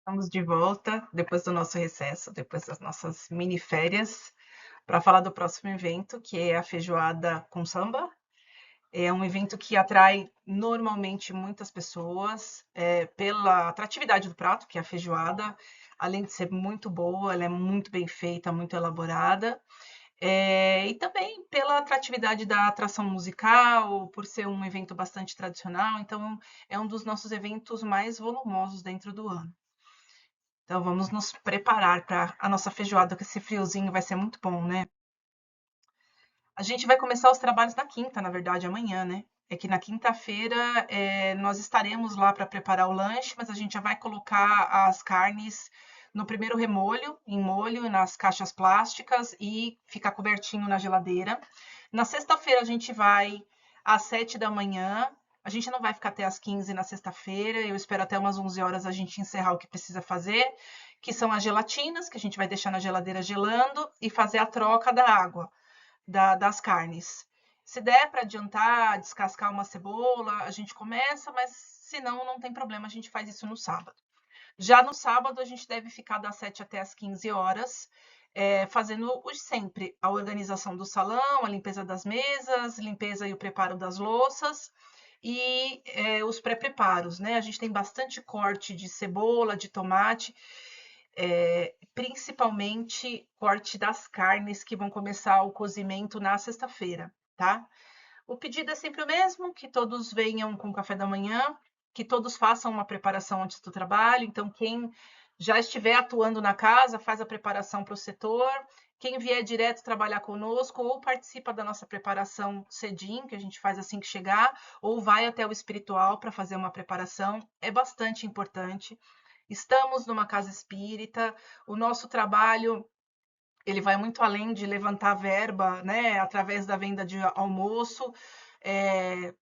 Estamos de volta depois do nosso recesso, depois das nossas mini férias, para falar do próximo evento, que é a feijoada com samba. É um evento que atrai normalmente muitas pessoas pela atratividade do prato, que é a feijoada. Além de ser muito boa, ela é muito bem feita, muito elaborada. E também pela atratividade da atração musical, por ser um evento bastante tradicional. Então, é um dos nossos eventos mais volumosos dentro do ano. Então vamos nos preparar para a nossa feijoada, que esse friozinho vai ser muito bom, né? A gente vai começar os trabalhos na quinta, na verdade, amanhã, né? É que na quinta-feira nós estaremos lá para preparar o lanche, mas a gente já vai colocar as carnes no primeiro remolho, em molho, nas caixas plásticas e ficar cobertinho na geladeira. Na sexta-feira a gente vai às 7 da manhã. A gente não vai ficar até às 15 na sexta-feira. Eu espero até umas 11 horas a gente encerrar o que precisa fazer, que são as gelatinas, que a gente vai deixar na geladeira gelando e fazer a troca da água das carnes. Se der para adiantar, descascar uma cebola, a gente começa, mas se não, não tem problema, a gente faz isso no sábado. Já no sábado, a gente deve ficar das 7 até as 15 horas, fazendo sempre a organização do salão, a limpeza das mesas, limpeza e o preparo das louças e os pré-preparos, né? A gente tem bastante corte de cebola, de tomate, principalmente corte das carnes que vão começar o cozimento na sexta-feira, tá? O pedido é sempre o mesmo, que todos venham com café da manhã, que todos façam uma preparação antes do trabalho. Então, quem já estiver atuando na casa, faz a preparação para o setor. Quem vier direto trabalhar conosco, ou participa da nossa preparação cedinho, que a gente faz assim que chegar, ou vai até o espiritual para fazer uma preparação. É bastante importante. Estamos numa casa espírita, o nosso trabalho ele vai muito além de levantar verba, né, através da venda de almoço.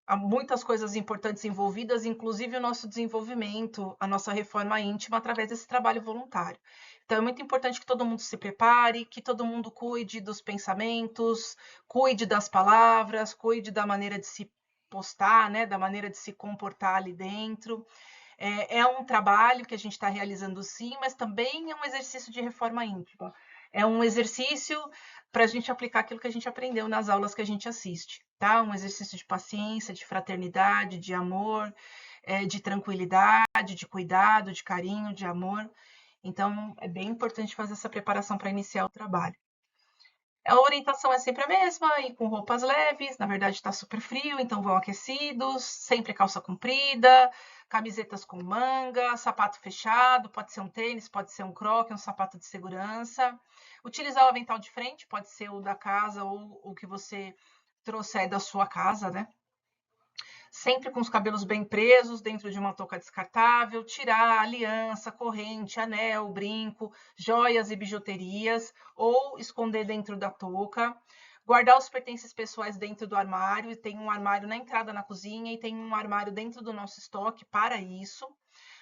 Há muitas coisas importantes envolvidas, inclusive o nosso desenvolvimento, a nossa reforma íntima através desse trabalho voluntário. Então, é muito importante que todo mundo se prepare, que todo mundo cuide dos pensamentos, cuide das palavras, cuide da maneira de se postar, né, da maneira de se comportar ali dentro. É um trabalho que a gente está realizando sim, mas também é um exercício de reforma íntima. É um exercício para a gente aplicar aquilo que a gente aprendeu nas aulas que a gente assiste, tá? Um exercício de paciência, de fraternidade, de amor, de tranquilidade, de cuidado, de carinho, de amor. Então, é bem importante fazer essa preparação para iniciar o trabalho. A orientação é sempre a mesma, e com roupas leves, na verdade está super frio, então vão aquecidos, sempre calça comprida, camisetas com manga, sapato fechado, pode ser um tênis, pode ser um croque, um sapato de segurança. Utilizar o avental de frente, pode ser o da casa ou o que você trouxer da sua casa, né? Sempre com os cabelos bem presos dentro de uma touca descartável, tirar aliança, corrente, anel, brinco, joias e bijuterias, ou esconder dentro da touca. Guardar os pertences pessoais dentro do armário, e tem um armário na entrada na cozinha e tem um armário dentro do nosso estoque para isso.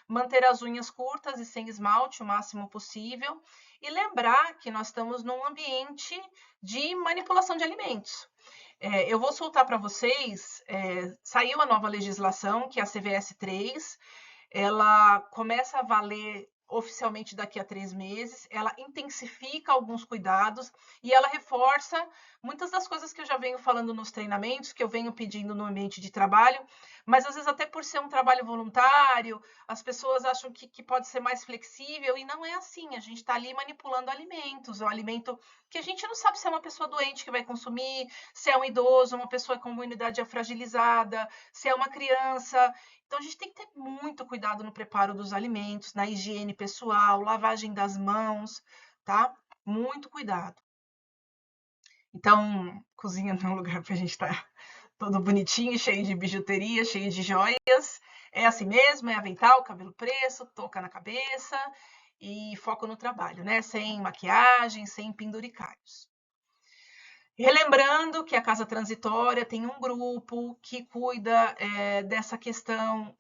Manter as unhas curtas e sem esmalte o máximo possível. E lembrar que nós estamos num ambiente de manipulação de alimentos. Eu vou soltar para vocês, saiu a nova legislação, que é a CVS 3, ela começa a valer oficialmente daqui a 3 meses, ela intensifica alguns cuidados e ela reforça muitas das coisas que eu já venho falando nos treinamentos, que eu venho pedindo no ambiente de trabalho, mas às vezes até por ser um trabalho voluntário, as pessoas acham que pode ser mais flexível e não é assim, a gente está ali manipulando alimentos, o alimento que a gente não sabe se é uma pessoa doente que vai consumir, se é um idoso, uma pessoa com imunidade fragilizada, se é uma criança. Então, a gente tem que ter muito cuidado no preparo dos alimentos, na higiene pessoal, lavagem das mãos, tá? Muito cuidado. Então, cozinha não é um lugar para a gente estar todo bonitinho, cheio de bijuteria, cheio de joias. É assim mesmo, é avental, cabelo preso, touca na cabeça e foco no trabalho, né? Sem maquiagem, sem penduricalhos. Relembrando que a casa transitória tem um grupo que cuida dessa questão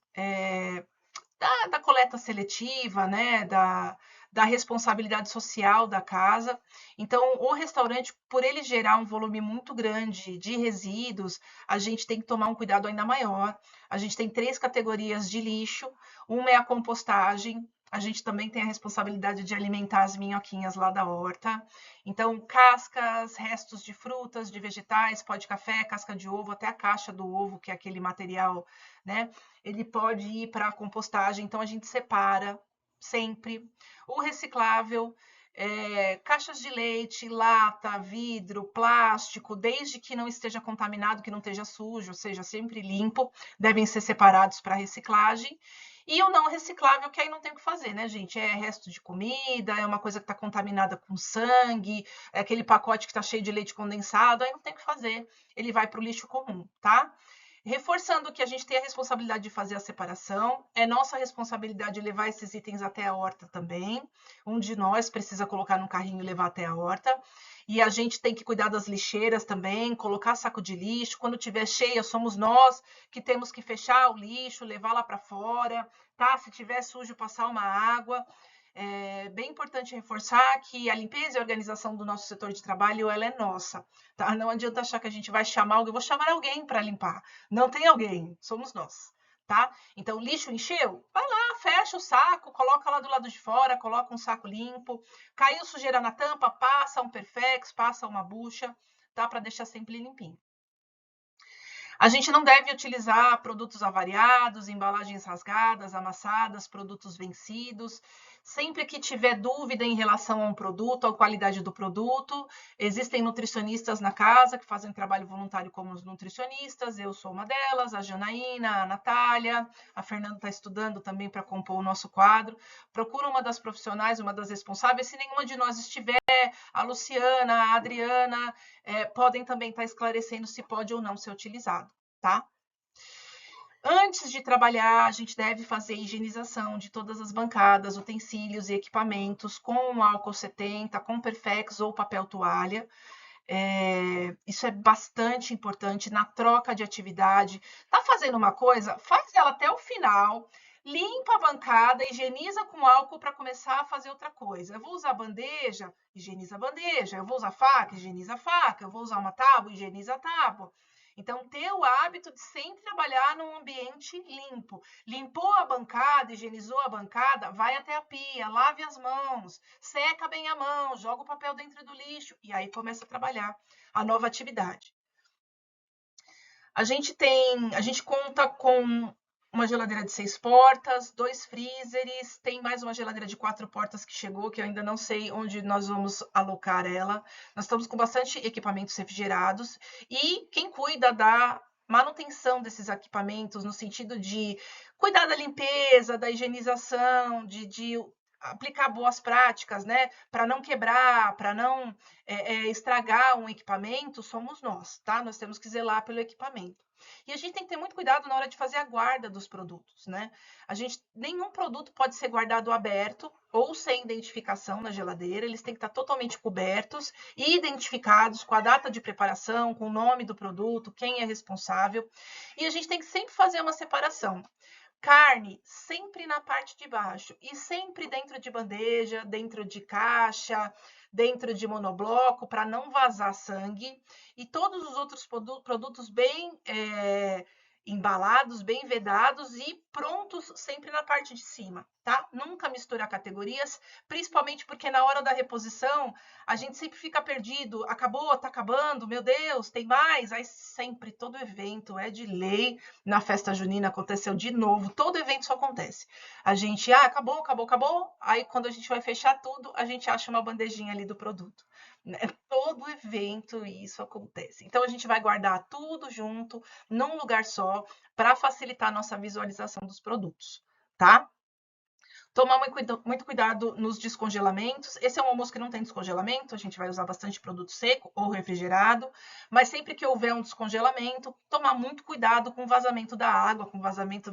da coleta seletiva, né, da responsabilidade social da casa. Então, o restaurante, por ele gerar um volume muito grande de resíduos, a gente tem que tomar um cuidado ainda maior. A gente tem 3 categorias de lixo. Uma é a compostagem, a gente também tem a responsabilidade de alimentar as minhoquinhas lá da horta. Então, cascas, restos de frutas, de vegetais, pó de café, casca de ovo, até a caixa do ovo, que é aquele material, né? Ele pode ir para a compostagem, então a gente separa sempre. O reciclável, caixas de leite, lata, vidro, plástico, desde que não esteja contaminado, que não esteja sujo, ou seja, sempre limpo, devem ser separados para reciclagem. E o não reciclável, que aí não tem o que fazer, né, gente? É resto de comida, é uma coisa que está contaminada com sangue, é aquele pacote que está cheio de leite condensado, aí não tem o que fazer. Ele vai para o lixo comum, tá? Reforçando que a gente tem a responsabilidade de fazer a separação, é nossa responsabilidade levar esses itens até a horta também. Um de nós precisa colocar no carrinho e levar até a horta. E a gente tem que cuidar das lixeiras também, colocar saco de lixo. Quando tiver cheia, somos nós que temos que fechar o lixo, levar lá para fora, tá? Se tiver sujo, passar uma água. É bem importante reforçar que a limpeza e a organização do nosso setor de trabalho, ela é nossa, tá? Não adianta achar que a gente vai chamar alguém, eu vou chamar alguém para limpar. Não tem alguém, somos nós, tá? Então, lixo encheu? Vai lá, fecha o saco, coloca lá do lado de fora, coloca um saco limpo. Caiu sujeira na tampa, passa um Perfex, passa uma bucha, tá? Para deixar sempre limpinho. A gente não deve utilizar produtos avariados, embalagens rasgadas, amassadas, produtos vencidos. Sempre que tiver dúvida em relação a um produto, à qualidade do produto, existem nutricionistas na casa que fazem trabalho voluntário como os nutricionistas. Eu sou uma delas, a Janaína, a Natália, a Fernanda está estudando também para compor o nosso quadro. Procura uma das profissionais, uma das responsáveis. Se nenhuma de nós estiver, a Luciana, a Adriana, podem também estar esclarecendo se pode ou não ser utilizado, tá? Antes de trabalhar, a gente deve fazer higienização de todas as bancadas, utensílios e equipamentos com álcool 70, com Perfex ou papel toalha. Isso é bastante importante na troca de atividade. Tá fazendo uma coisa? Faz ela até o final. Limpa a bancada, higieniza com álcool para começar a fazer outra coisa. Eu vou usar bandeja, higieniza a bandeja. Eu vou usar faca, higieniza a faca. Eu vou usar uma tábua, higieniza a tábua. Então, ter o hábito de sempre trabalhar num ambiente limpo. Limpou a bancada, higienizou a bancada, vai até a pia, lave as mãos, seca bem a mão, joga o papel dentro do lixo e aí começa a trabalhar a nova atividade. A gente conta com uma geladeira de 6 portas, 2 freezers, tem mais uma geladeira de 4 portas que chegou, que eu ainda não sei onde nós vamos alocar ela. Nós estamos com bastante equipamentos refrigerados e quem cuida da manutenção desses equipamentos, no sentido de cuidar da limpeza, da higienização, de aplicar boas práticas, né, para não quebrar, para não estragar um equipamento, somos nós, tá? Nós temos que zelar pelo equipamento. E a gente tem que ter muito cuidado na hora de fazer a guarda dos produtos, né? Nenhum produto pode ser guardado aberto ou sem identificação na geladeira, eles têm que estar totalmente cobertos e identificados com a data de preparação, com o nome do produto, quem é responsável. E a gente tem que sempre fazer uma separação. Carne sempre na parte de baixo e sempre dentro de bandeja, dentro de caixa, dentro de monobloco, para não vazar sangue. E todos os outros produtos bem embalados, bem vedados e prontos sempre na parte de cima, tá? Nunca misturar categorias, principalmente porque na hora da reposição a gente sempre fica perdido. Acabou, tá acabando, meu Deus, tem mais? Aí sempre, todo evento é de lei. Na festa junina aconteceu de novo, todo evento só acontece. A gente, acabou. Aí quando a gente vai fechar tudo, a gente acha uma bandejinha ali do produto. Todo evento isso acontece. Então a gente vai guardar tudo junto, num lugar só, para facilitar a nossa visualização dos produtos, tá? Tomar muito cuidado nos descongelamentos. Esse é um almoço que não tem descongelamento, a gente vai usar bastante produto seco ou refrigerado, mas sempre que houver um descongelamento, tomar muito cuidado com o vazamento da água, com o vazamento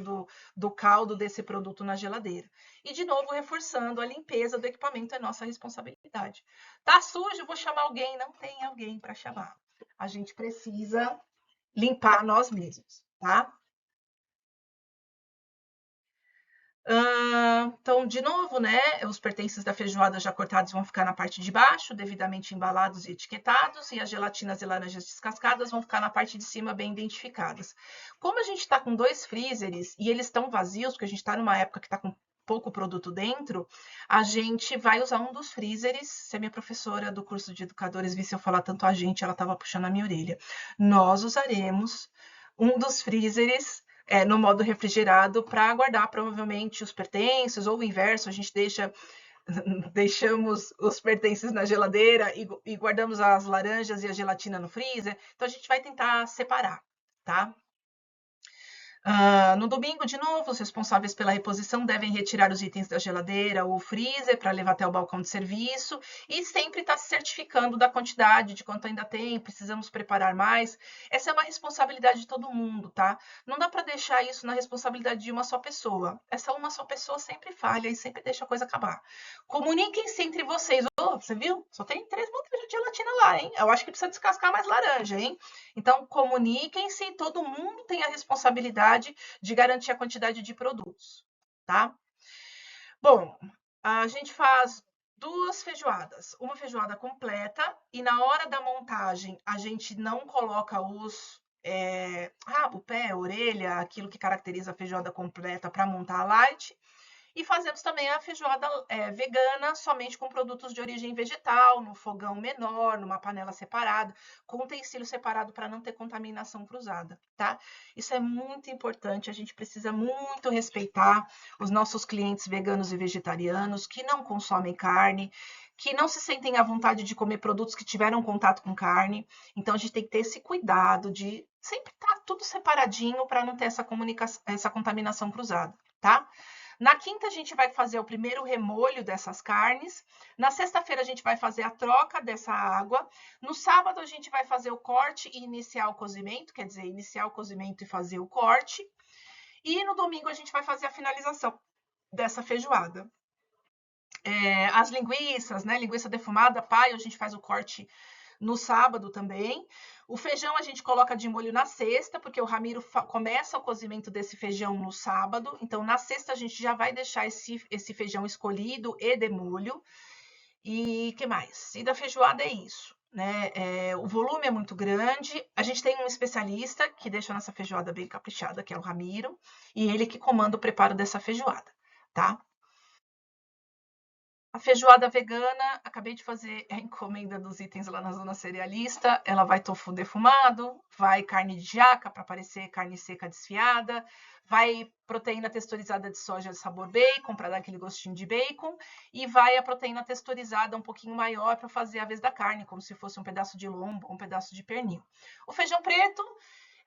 do caldo desse produto na geladeira. E, de novo, reforçando, a limpeza do equipamento é nossa responsabilidade. Tá sujo, vou chamar alguém. Não tem alguém para chamar. A gente precisa limpar nós mesmos, tá? Então, de novo, né, os pertences da feijoada já cortados vão ficar na parte de baixo, devidamente embalados e etiquetados, e as gelatinas e laranjas descascadas vão ficar na parte de cima, bem identificadas. Como a gente está com 2 freezers e eles estão vazios, porque a gente está numa época que está com pouco produto dentro, a gente vai usar um dos freezers. Se a minha professora do curso de educadores visse eu falar tanto a gente, ela estava puxando a minha orelha. Nós usaremos um dos freezers no modo refrigerado para guardar provavelmente os pertences, ou o inverso, a gente deixamos os pertences na geladeira e guardamos as laranjas e a gelatina no freezer. Então a gente vai tentar separar, tá? No domingo, de novo, os responsáveis pela reposição devem retirar os itens da geladeira ou freezer para levar até o balcão de serviço e sempre estar se certificando da quantidade, de quanto ainda tem, precisamos preparar mais. Essa é uma responsabilidade de todo mundo, tá? Não dá para deixar isso na responsabilidade de uma só pessoa. Essa uma só pessoa sempre falha e sempre deixa a coisa acabar. Comuniquem-se entre vocês. Você viu? Só tem 3 montanhas de gelatina lá, hein? Eu acho que precisa descascar mais laranja, hein? Então, comuniquem-se e todo mundo tem a responsabilidade de garantir a quantidade de produtos, tá? Bom, a gente faz 2 feijoadas, uma feijoada completa e na hora da montagem a gente não coloca os rabo, pé, orelha, aquilo que caracteriza a feijoada completa para montar a light. E fazemos também a feijoada vegana, somente com produtos de origem vegetal, no fogão menor, numa panela separada, com utensílio separado para não ter contaminação cruzada, tá? Isso é muito importante, a gente precisa muito respeitar os nossos clientes veganos e vegetarianos que não consomem carne, que não se sentem à vontade de comer produtos que tiveram contato com carne. Então a gente tem que ter esse cuidado de sempre estar tudo separadinho para não ter essa contaminação cruzada, tá? Na quinta, a gente vai fazer o primeiro remolho dessas carnes. Na sexta-feira, a gente vai fazer a troca dessa água. No sábado, a gente vai fazer o corte e iniciar o cozimento, quer dizer, iniciar o cozimento e fazer o corte. E no domingo, a gente vai fazer a finalização dessa feijoada. As linguiças, né? Linguiça defumada, paio, a gente faz o corte no sábado também. O feijão a gente coloca de molho na sexta, porque o Ramiro começa o cozimento desse feijão no sábado. Então, na sexta, a gente já vai deixar esse feijão escolhido e de molho. E que mais? E da feijoada é isso, né? O volume é muito grande. A gente tem um especialista que deixa a nossa feijoada bem caprichada, que é o Ramiro, e ele que comanda o preparo dessa feijoada, tá? A feijoada vegana, acabei de fazer a encomenda dos itens lá na zona cerealista. Ela vai tofu defumado, vai carne de jaca para parecer carne seca desfiada, vai proteína texturizada de soja de sabor bacon para dar aquele gostinho de bacon e vai a proteína texturizada um pouquinho maior para fazer a vez da carne, como se fosse um pedaço de lombo ou um pedaço de pernil. O feijão preto,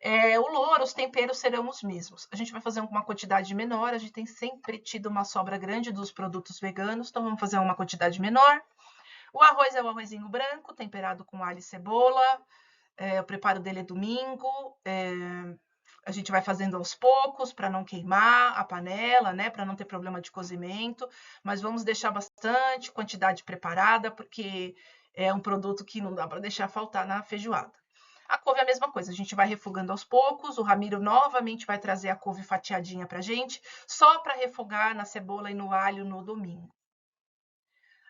o louro, os temperos serão os mesmos. A gente vai fazer uma quantidade menor, a gente tem sempre tido uma sobra grande dos produtos veganos, então vamos fazer uma quantidade menor. O arroz é o arrozinho branco, temperado com alho e cebola. O preparo dele é domingo. A gente vai fazendo aos poucos para não queimar a panela, né? Para não ter problema de cozimento. Mas vamos deixar bastante quantidade preparada, porque é um produto que não dá para deixar faltar na feijoada. A couve é a mesma coisa, a gente vai refogando aos poucos. O Ramiro novamente vai trazer a couve fatiadinha pra gente, só para refogar na cebola e no alho no domingo.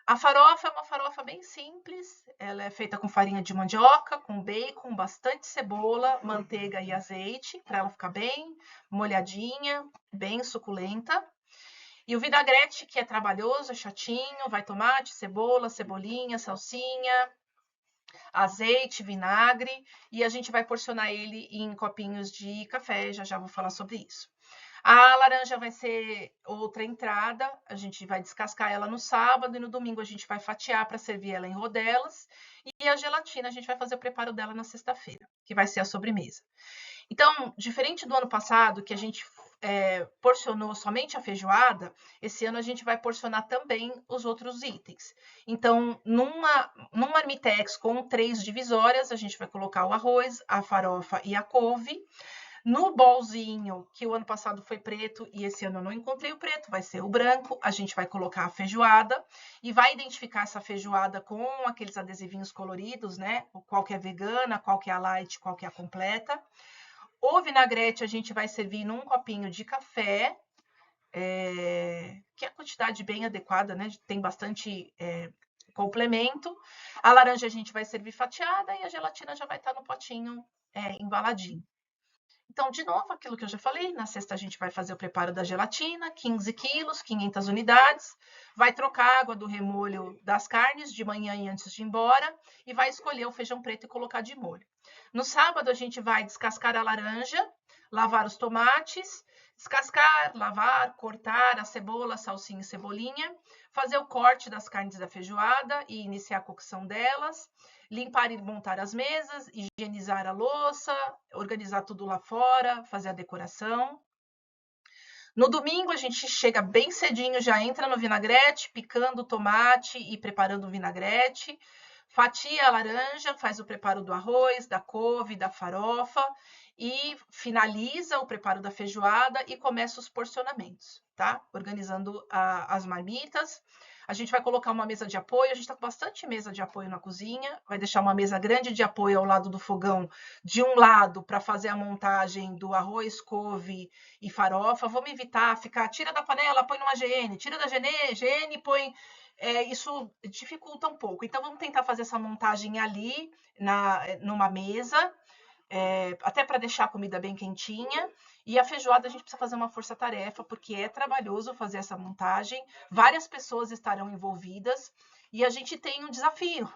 A farofa é uma farofa bem simples, ela é feita com farinha de mandioca, com bacon, bastante cebola, manteiga e azeite, para ela ficar bem molhadinha, bem suculenta. E o vinagrete, que é trabalhoso, é chatinho, vai tomate, cebola, cebolinha, salsinha, azeite, vinagre, e a gente vai porcionar ele em copinhos de café, já vou falar sobre isso. A laranja vai ser outra entrada, a gente vai descascar ela no sábado e no domingo a gente vai fatiar para servir ela em rodelas. E a gelatina a gente vai fazer o preparo dela na sexta-feira, que vai ser a sobremesa. Então, diferente do ano passado, que a gente porcionou somente a feijoada, esse ano a gente vai porcionar também os outros itens. Então, numa marmitex com 3 divisórias, a gente vai colocar o arroz, a farofa e a couve. No bolzinho, que o ano passado foi preto e esse ano eu não encontrei o preto, vai ser o branco, a gente vai colocar a feijoada e vai identificar essa feijoada com aqueles adesivinhos coloridos, né? Qual que é vegana, qual que é a light, qual que é a completa. O vinagrete a gente vai servir num copinho de café, que é a quantidade bem adequada, né? Tem bastante complemento. A laranja a gente vai servir fatiada e a gelatina já vai estar no potinho embaladinho. Então, de novo, aquilo que eu já falei, na sexta a gente vai fazer o preparo da gelatina, 15 quilos, 500 unidades, vai trocar a água do remolho das carnes de manhã e antes de ir embora, e vai escolher o feijão preto e colocar de molho. No sábado, a gente vai descascar a laranja, lavar os tomates, descascar, lavar, cortar a cebola, salsinha e cebolinha, fazer o corte das carnes da feijoada e iniciar a cocção delas, limpar e montar as mesas, higienizar a louça, organizar tudo lá fora, fazer a decoração. No domingo, a gente chega bem cedinho, já entra no vinagrete, picando o tomate e preparando o vinagrete, fatia a laranja, faz o preparo do arroz, da couve, da farofa e finaliza o preparo da feijoada e começa os porcionamentos, tá? Organizando as marmitas. A gente vai colocar uma mesa de apoio, a gente está com bastante mesa de apoio na cozinha, vai deixar uma mesa grande de apoio ao lado do fogão, de um lado para fazer a montagem do arroz, couve e farofa. Vamos evitar ficar, tira da panela, põe numa GN, tira da GN, põe... isso dificulta um pouco. Então, vamos tentar fazer essa montagem ali, numa mesa, até para deixar a comida bem quentinha. E a feijoada a gente precisa fazer uma força-tarefa, porque é trabalhoso fazer essa montagem. Várias pessoas estarão envolvidas. E a gente tem um desafio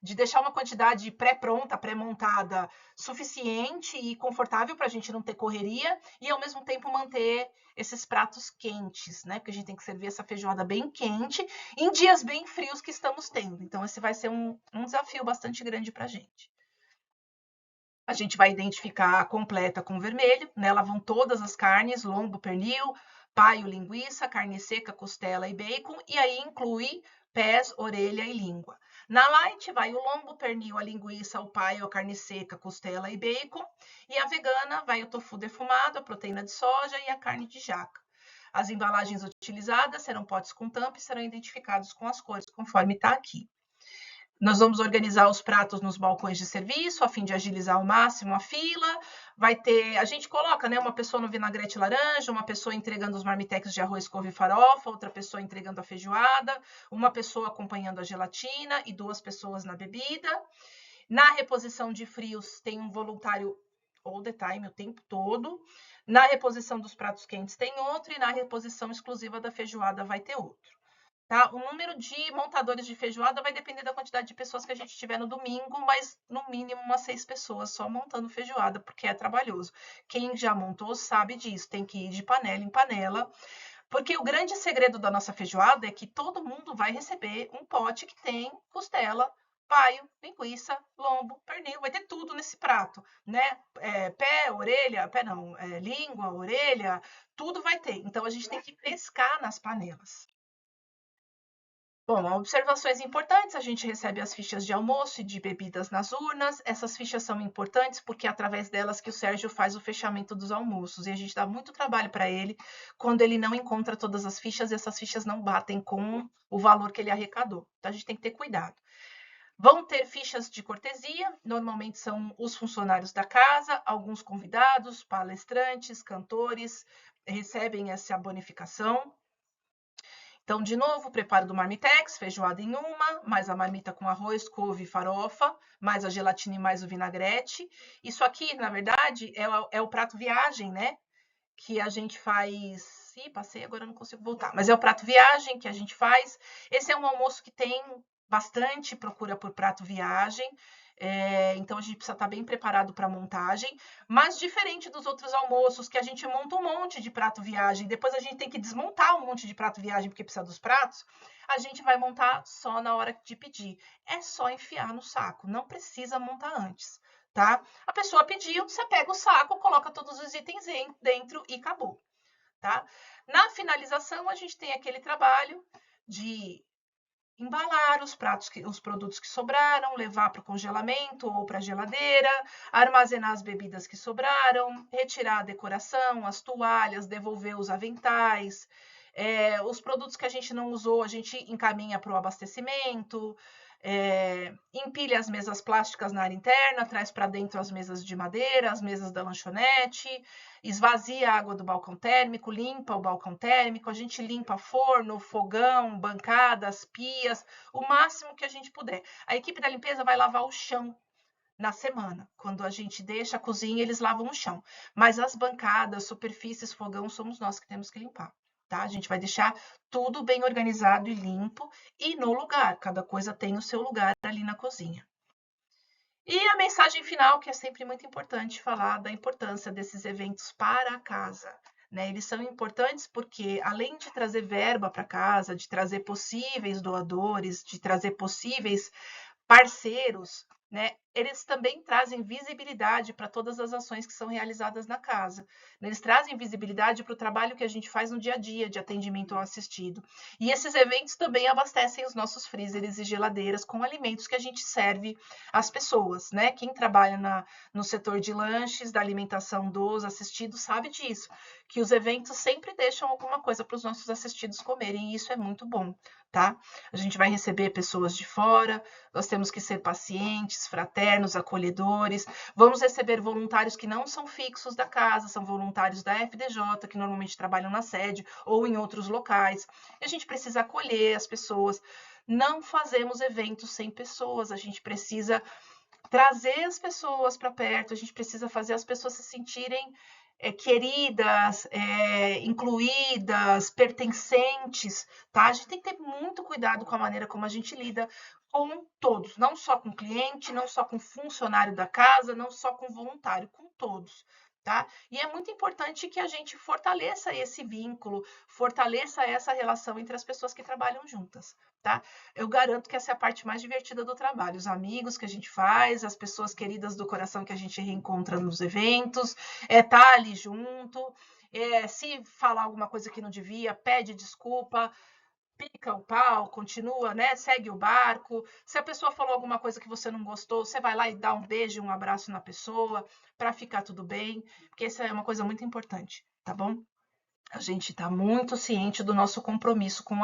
de deixar uma quantidade pré-pronta, pré-montada, suficiente e confortável para a gente não ter correria e, ao mesmo tempo, manter esses pratos quentes, né? Porque a gente tem que servir essa feijoada bem quente em dias bem frios que estamos tendo. Então, esse vai ser um desafio bastante grande para a gente. A gente vai identificar a completa com vermelho, nela vão todas as carnes, lombo, pernil, paio, linguiça, carne seca, costela e bacon, e aí inclui pés, orelha e língua. Na light vai o lombo, pernil, a linguiça, o paio, a carne seca, costela e bacon, e a vegana vai o tofu defumado, a proteína de soja e a carne de jaca. As embalagens utilizadas serão potes com tampa e serão identificados com as cores, conforme está aqui. Nós vamos organizar os pratos nos balcões de serviço, a fim de agilizar ao máximo a fila. Vai ter, a gente coloca, né, uma pessoa no vinagrete laranja, uma pessoa entregando os marmitex de arroz, couve e farofa, outra pessoa entregando a feijoada, uma pessoa acompanhando a gelatina e 2 pessoas na bebida. Na reposição de frios tem um voluntário all the time, o tempo todo. Na reposição dos pratos quentes tem outro e na reposição exclusiva da feijoada vai ter outro. Tá? O número de montadores de feijoada vai depender da quantidade de pessoas que a gente tiver no domingo, mas no mínimo umas 6 pessoas só montando feijoada, porque é trabalhoso. Quem já montou sabe disso, tem que ir de panela em panela, porque o grande segredo da nossa feijoada é que todo mundo vai receber um pote que tem costela, paio, linguiça, lombo, pernil, vai ter tudo nesse prato, né? Pé, orelha, pé não, língua, orelha, tudo vai ter. Então a gente tem que pescar nas panelas. Bom, observações importantes, a gente recebe as fichas de almoço e de bebidas nas urnas. Essas fichas são importantes porque é através delas que o Sérgio faz o fechamento dos almoços. E a gente dá muito trabalho para ele quando ele não encontra todas as fichas e essas fichas não batem com o valor que ele arrecadou. Então, a gente tem que ter cuidado. Vão ter fichas de cortesia, normalmente são os funcionários da casa, alguns convidados, palestrantes, cantores, recebem essa bonificação. Então, de novo, preparo do marmitex, feijoada em uma, mais a marmita com arroz, couve e farofa, mais a gelatina e mais o vinagrete. Isso aqui, na verdade, é o prato viagem, né? Que a gente faz... Ih, passei, agora não consigo voltar. Mas é o prato viagem que a gente faz. Esse é um almoço que tem bastante procura por prato viagem. Então, a gente precisa estar bem preparado para a montagem, mas diferente dos outros almoços, que a gente monta um monte de prato viagem, depois a gente tem que desmontar um monte de prato viagem, porque precisa dos pratos, a gente vai montar só na hora de pedir. É só enfiar no saco, não precisa montar antes, tá? A pessoa pediu, você pega o saco, coloca todos os itens dentro e acabou, tá? Na finalização, a gente tem aquele trabalho de embalar os produtos que sobraram, levar para o congelamento ou para a geladeira, armazenar as bebidas que sobraram, retirar a decoração, as toalhas, devolver os aventais, os produtos que a gente não usou, a gente encaminha para o abastecimento, empilha as mesas plásticas na área interna, traz para dentro as mesas de madeira, as mesas da lanchonete, esvazia a água do balcão térmico, limpa o balcão térmico, a gente limpa forno, fogão, bancadas, pias, o máximo que a gente puder. A equipe da limpeza vai lavar o chão, na semana. Quando a gente deixa a cozinha, eles lavam o chão. Mas as bancadas, superfícies, fogão, somos nós que temos que limpar. Tá? A gente vai deixar tudo bem organizado e limpo e no lugar. Cada coisa tem o seu lugar ali na cozinha. E a mensagem final, que é sempre muito importante falar da importância desses eventos para a casa. Né? Eles são importantes porque, além de trazer verba para casa, de trazer possíveis doadores, de trazer possíveis parceiros, né, eles também trazem visibilidade para todas as ações que são realizadas na casa. Eles trazem visibilidade para o trabalho que a gente faz no dia a dia de atendimento ao assistido. E esses eventos também abastecem os nossos freezers e geladeiras com alimentos que a gente serve às pessoas, né? Quem trabalha no setor de lanches, da alimentação dos assistidos, sabe disso, que os eventos sempre deixam alguma coisa para os nossos assistidos comerem, e isso é muito bom, tá? A gente vai receber pessoas de fora, nós temos que ser pacientes, fraternos, acolhedores. Vamos receber voluntários que não são fixos da casa, são voluntários da FDJ, que normalmente trabalham na sede ou em outros locais. E a gente precisa acolher as pessoas. Não fazemos eventos sem pessoas, a gente precisa trazer as pessoas para perto, a gente precisa fazer as pessoas se sentirem queridas, incluídas, pertencentes, tá? A gente tem que ter muito cuidado com a maneira como a gente lida com todos, não só com o cliente, não só com o funcionário da casa, não só com o voluntário, com todos. Tá? E é muito importante que a gente fortaleça esse vínculo, fortaleça essa relação entre as pessoas que trabalham juntas, tá? Eu garanto que essa é a parte mais divertida do trabalho, os amigos que a gente faz, as pessoas queridas do coração que a gente reencontra nos eventos, tá ali junto, se falar alguma coisa que não devia, pede desculpa, pica o pau, continua, né? Segue o barco. Se a pessoa falou alguma coisa que você não gostou, você vai lá e dá um beijo, um abraço na pessoa, para ficar tudo bem, porque essa é uma coisa muito importante, tá bom? A gente está muito ciente do nosso compromisso com